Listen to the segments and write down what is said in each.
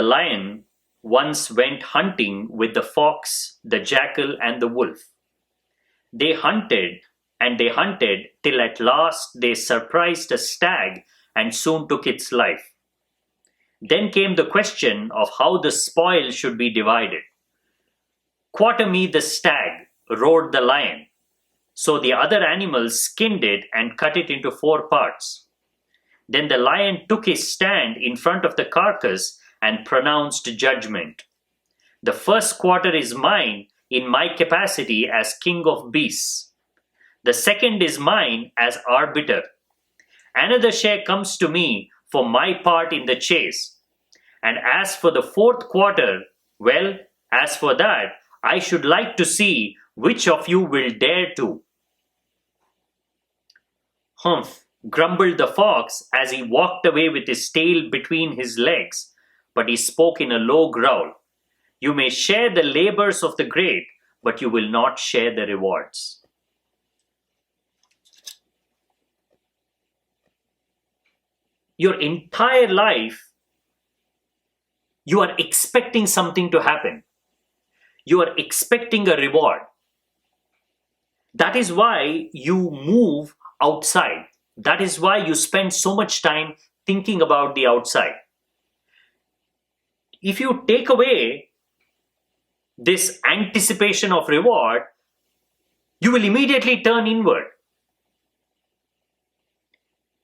lion once went hunting with the fox, the jackal, and the wolf. They hunted and they hunted till at last they surprised a stag and soon took its life. Then came the question of how the spoil should be divided. "Quarter me the stag," roared the lion. So the other animals skinned it and cut it into 4 parts. Then the lion took his stand in front of the carcass and pronounced judgment. "The first quarter is mine in my capacity as king of beasts. The second is mine as arbiter. Another share comes to me for my part in the chase. And as for the 4th quarter, well, as for that, I should like to see which of you will dare to." "Humph," grumbled the fox as he walked away with his tail between his legs, but he spoke in a low growl. "You may share the labors of the great, but you will not share the rewards." Your entire life, you are expecting something to happen. You are expecting a reward. That is why you move outside. That is why you spend so much time thinking about the outside. If you take away this anticipation of reward, you will immediately turn inward.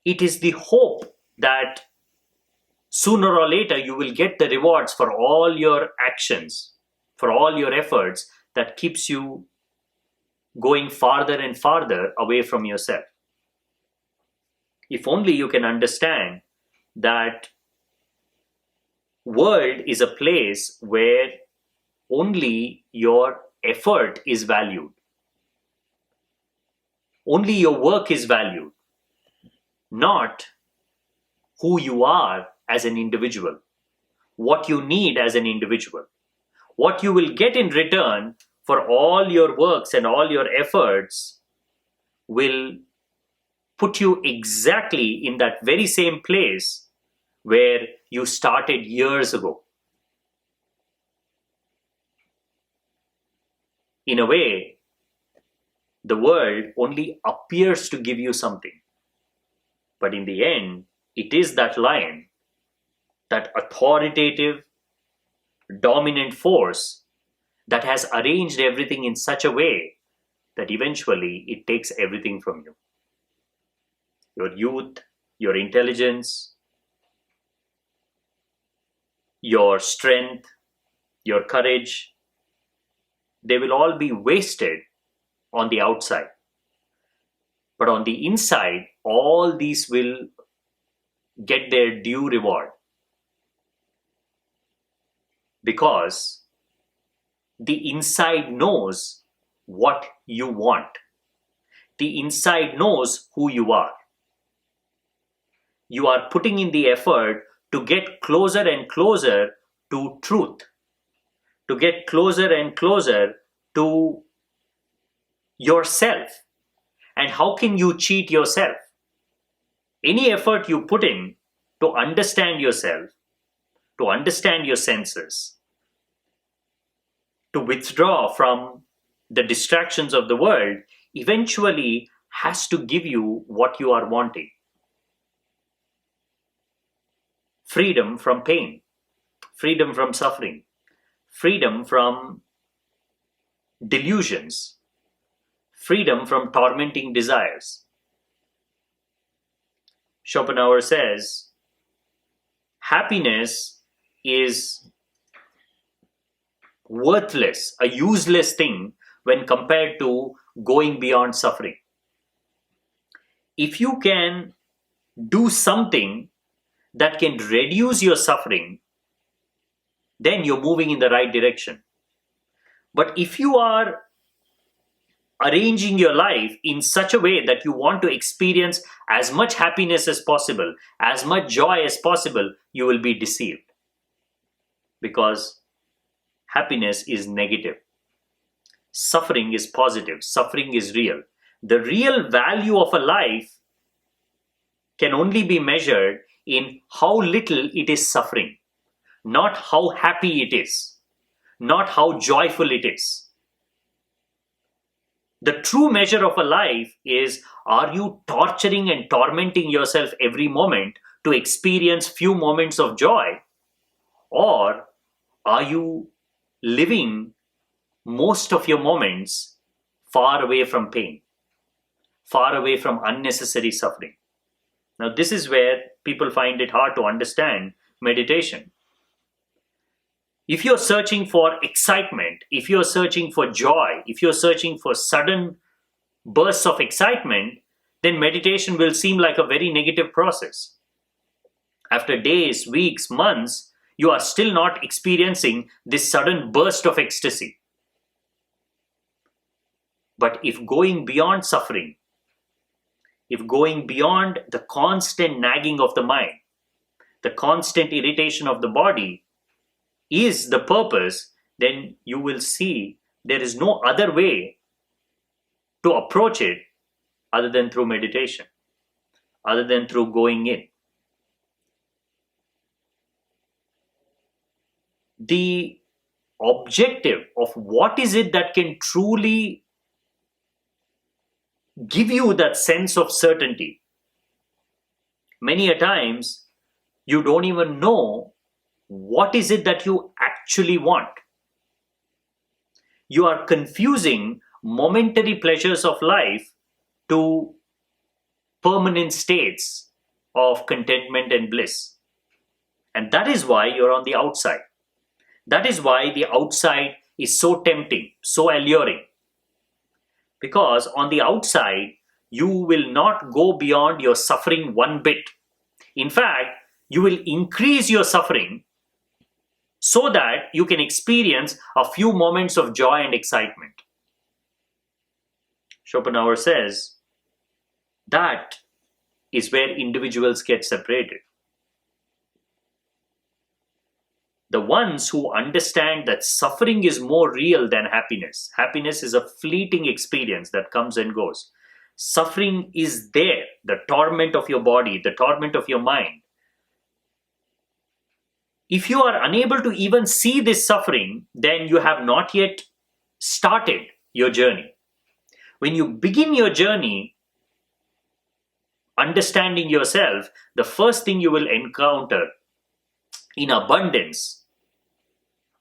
It is the hope that sooner or later you will get the rewards for all your actions, for all your efforts, that keeps you going farther and farther away from yourself. If only you can understand that world is a place where only your effort is valued. Only your work is valued, not who you are as an individual, what you need as an individual, what you will get in return for all your works and all your efforts will put you exactly in that very same place where you started years ago. In a way, the world only appears to give you something, but in the end, it is that lion, that authoritative, dominant force that has arranged everything in such a way that eventually it takes everything from you. Your youth, your intelligence, your strength, your courage, they will all be wasted on the outside. But on the inside, all these will get their due reward. Because the inside knows what you want. The inside knows who you are. You are putting in the effort to get closer and closer to truth, to get closer and closer to yourself. And how can you cheat yourself? Any effort you put in to understand yourself, to understand your senses, to withdraw from the distractions of the world, eventually has to give you what you are wanting. Freedom from pain, freedom from suffering, freedom from delusions, freedom from tormenting desires. Schopenhauer says, happiness is worthless, a useless thing when compared to going beyond suffering. If you can do something that can reduce your suffering, then you're moving in the right direction. But if you are arranging your life in such a way that you want to experience as much happiness as possible, as much joy as possible, you will be deceived. Because happiness is negative. Suffering is positive. Suffering is real. The real value of a life can only be measured in how little it is suffering, not how happy it is, not how joyful it is. The true measure of a life is, are you torturing and tormenting yourself every moment to experience few moments of joy, or are you living most of your moments far away from pain, far away from unnecessary suffering? Now, this is where people find it hard to understand meditation. If you're searching for excitement, if you're searching for joy, if you're searching for sudden bursts of excitement, then meditation will seem like a very negative process. After days, weeks, months, you are still not experiencing this sudden burst of ecstasy. But if going beyond suffering, if going beyond the constant nagging of the mind, the constant irritation of the body is the purpose, then you will see there is no other way to approach it other than through meditation, other than through going in. The objective of what is it that can truly give you that sense of certainty. Many a times, you don't even know what is it that you actually want. You are confusing momentary pleasures of life to permanent states of contentment and bliss. And that is why you're on the outside. That is why the outside is so tempting, so alluring. Because on the outside, you will not go beyond your suffering one bit. In fact, you will increase your suffering so that you can experience a few moments of joy and excitement. Schopenhauer says that is where individuals get separated. The ones who understand that suffering is more real than happiness. Happiness is a fleeting experience that comes and goes. Suffering is there, the torment of your body, the torment of your mind. If you are unable to even see this suffering, then you have not yet started your journey. When you begin your journey, understanding yourself, the first thing you will encounter in abundance,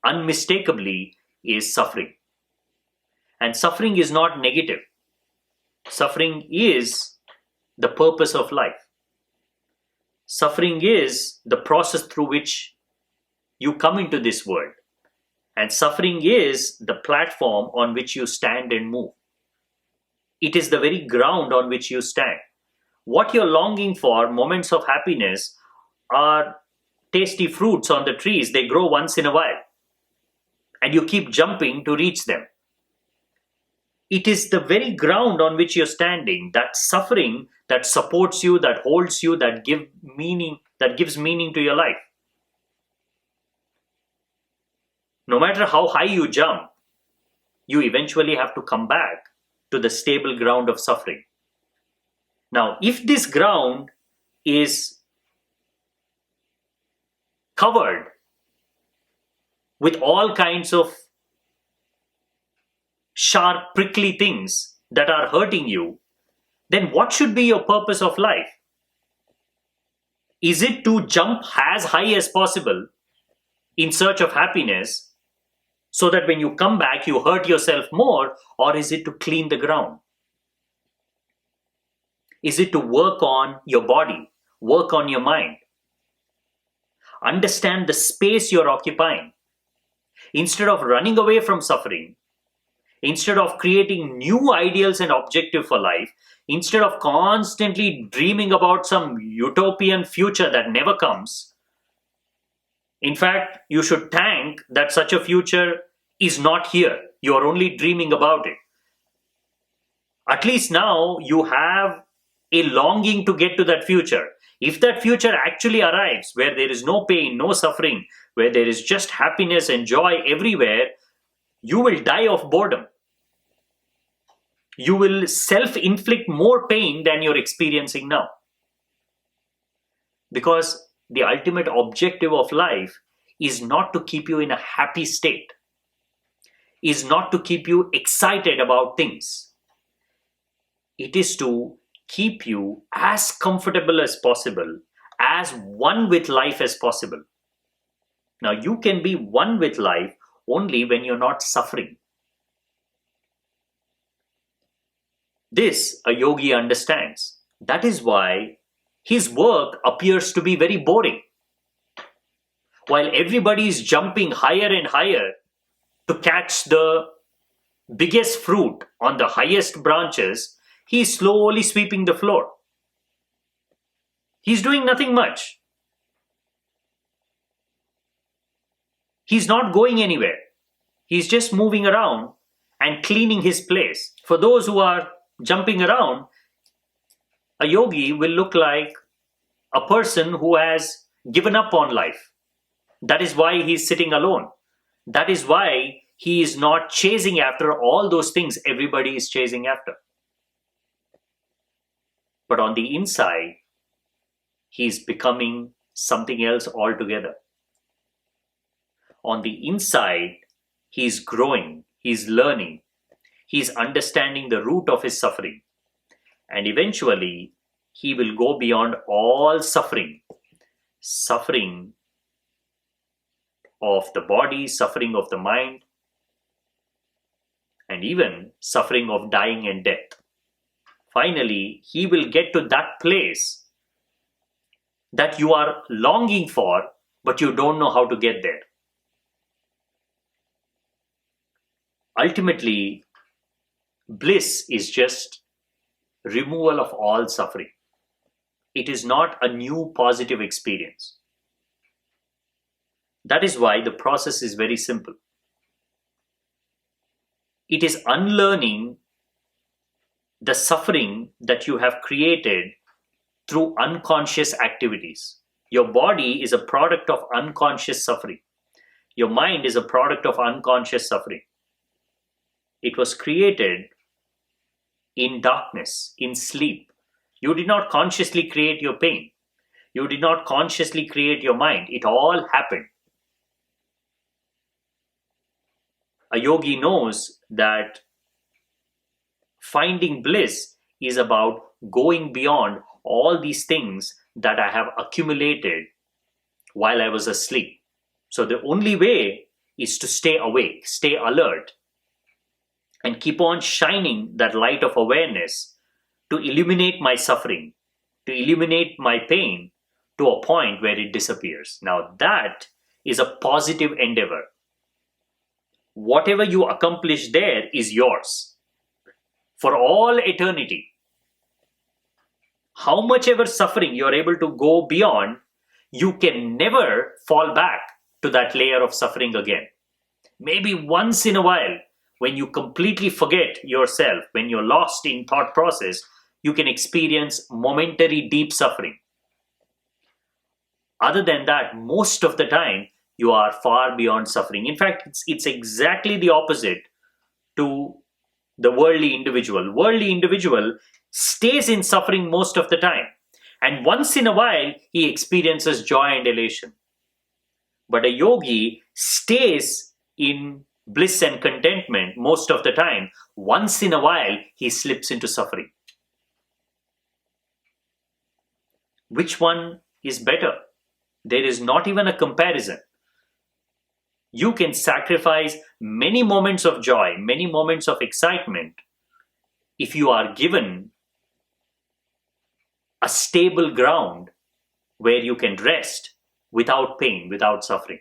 unmistakably, is suffering. And suffering is not negative. Suffering is the purpose of life. Suffering is the process through which you come into this world. And suffering is the platform on which you stand and move. It is the very ground on which you stand. What you're longing for, moments of happiness, are tasty fruits on the trees. They grow once in a while. And you keep jumping to reach them. It is the very ground on which you're standing, that suffering that supports you, that holds you, that gives meaning to your life. No matter how high you jump, you eventually have to come back to the stable ground of suffering. Now, if this ground is covered with all kinds of sharp, prickly things that are hurting you, then what should be your purpose of life? Is it to jump as high as possible in search of happiness so that when you come back you hurt yourself more, or is it to clean the ground? Is it to work on your body, work on your mind? Understand the space you're occupying. Instead of running away from suffering, instead of creating new ideals and objectives for life, instead of constantly dreaming about some utopian future that never comes, in fact, you should thank that such a future is not here. You are only dreaming about it. At least now you have a longing to get to that future. If that future actually arrives where there is no pain, no suffering, where there is just happiness and joy everywhere, you will die of boredom. You will self-inflict more pain than you're experiencing now. Because the ultimate objective of life is not to keep you in a happy state, is not to keep you excited about things. It is to keep you as comfortable as possible, as one with life as possible. Now, you can be one with life only when you're not suffering. This a yogi understands. That is why his work appears to be very boring. While everybody is jumping higher and higher to catch the biggest fruit on the highest branches, he is slowly sweeping the floor. He's doing nothing much. He's not going anywhere. He's just moving around and cleaning his place. For those who are jumping around, a yogi will look like a person who has given up on life. That is why he's sitting alone. That is why he is not chasing after all those things everybody is chasing after. But on the inside, he's becoming something else altogether. On the inside, he's growing, he's learning, he's understanding the root of his suffering. And eventually, he will go beyond all suffering. Suffering of the body, suffering of the mind, and even suffering of dying and death. Finally, he will get to that place that you are longing for, but you don't know how to get there. Ultimately, bliss is just removal of all suffering. It is not a new positive experience. That is why the process is very simple. It is unlearning the suffering that you have created through unconscious activities. Your body is a product of unconscious suffering. Your mind is a product of unconscious suffering. It was created in darkness, in sleep. You did not consciously create your pain. You did not consciously create your mind. It all happened. A yogi knows that finding bliss is about going beyond all these things that I have accumulated while I was asleep. So the only way is to stay awake, stay alert, and keep on shining that light of awareness to illuminate my suffering, to illuminate my pain to a point where it disappears. Now that is a positive endeavor. Whatever you accomplish there is yours for all eternity. How much ever suffering you are able to go beyond, you can never fall back to that layer of suffering again. Maybe once in a while, when you completely forget yourself, when you're lost in thought process, you can experience momentary deep suffering. Other than that, most of the time, you are far beyond suffering. In fact, it's exactly the opposite to the worldly individual. Worldly individual stays in suffering most of the time. And once in a while, he experiences joy and elation. But a yogi stays in bliss and contentment most of the time. Once in a while, he slips into suffering. Which one is better? There is not even a comparison. You can sacrifice many moments of joy, many moments of excitement if you are given a stable ground where you can rest without pain, without suffering.